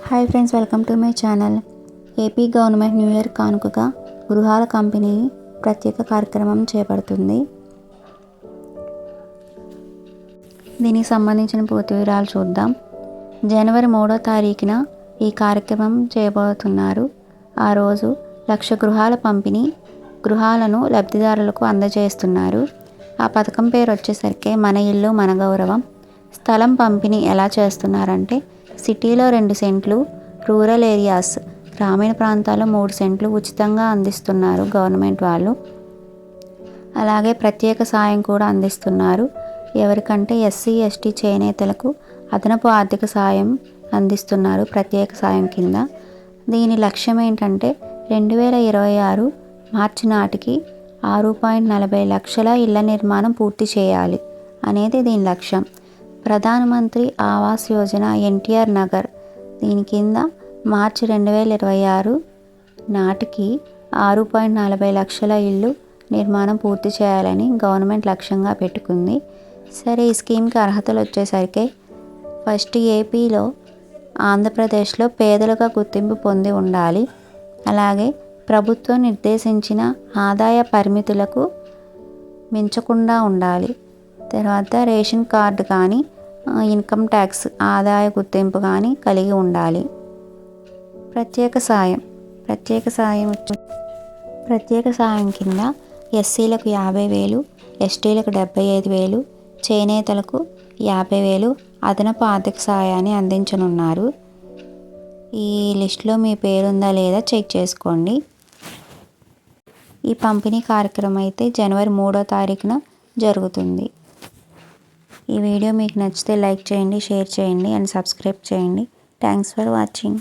Hi friends, welcome to my channel. AP government new year కానుకగా గృహాల company ప్రత్యేక కార్యక్రమం చేపడుతుంది. దీనికి సంబంధించిన పూర్తి వివరాలు చూద్దాం. జనవరి 3వ తారీఖున ఈ కార్యక్రమం చేయబోతున్నారు. ఆ రోజు 1,00,000 గృహాల పంపిణీ గృహాలను లబ్ధిదారులకు అందజేస్తున్నారు. ఆ పథకం పేరు వచ్చేసరికి మన ఇల్లు మన గౌరవం. స్థలం పంపిణీ ఎలా చేస్తున్నారంటే, సిటీలో 2 సెంట్లు, రూరల్ ఏరియాస్ గ్రామీణ ప్రాంతాల్లో 3 సెంట్లు ఉచితంగా అందిస్తున్నారు గవర్నమెంట్ వాళ్ళు. అలాగే ప్రత్యేక సాయం కూడా అందిస్తున్నారు. ఎవరికంటే ఎస్సీ ఎస్టీ చేనేతలకు అదనపు ఆర్థిక సాయం అందిస్తున్నారు ప్రత్యేక సాయం కింద. దీని లక్ష్యం ఏంటంటే 2026 మార్చి నాటికి 6.40 లక్షల ఇళ్ల నిర్మాణం పూర్తి చేయాలి అనేది దీని లక్ష్యం. ప్రధానమంత్రి ఆవాస్ యోజన ఎన్టీఆర్ నగర్ దీని కింద మార్చి 2026 నాటికి 6.40 లక్షల ఇళ్ళు నిర్మాణం పూర్తి చేయాలని గవర్నమెంట్ లక్ష్యంగా పెట్టుకుంది. సరే, ఈ స్కీమ్కి అర్హతలు వచ్చేసరికి ఫస్ట్ ఏపీలో, ఆంధ్రప్రదేశ్లో పేదలుగా గుర్తింపు పొంది ఉండాలి. అలాగే ప్రభుత్వం నిర్దేశించిన ఆదాయ పరిమితులకు మించకుండా ఉండాలి. తర్వాత రేషన్ కార్డు కానీ, ఇన్కమ్ ట్యాక్స్ ఆదాయ గుర్తింపు కానీ కలిగి ఉండాలి. ప్రత్యేక సాయం కింద ఎస్సీలకు 50,000, ఎస్టీలకు 75,000, చేనేతలకు 50,000 అదనపు ఆర్థిక సాయాన్ని అందించనున్నారు. ఈ లిస్టులో మీ పేరుందా లేదా చెక్ చేసుకోండి. ఈ పంపిణీ కార్యక్రమం అయితే జనవరి 3వ తారీఖున జరుగుతుంది. ఈ వీడియో మీకు నచ్చితే లైక్ చేయండి, షేర్ చేయండి అండ్ సబ్స్క్రైబ్ చేయండి. Thanks for watching.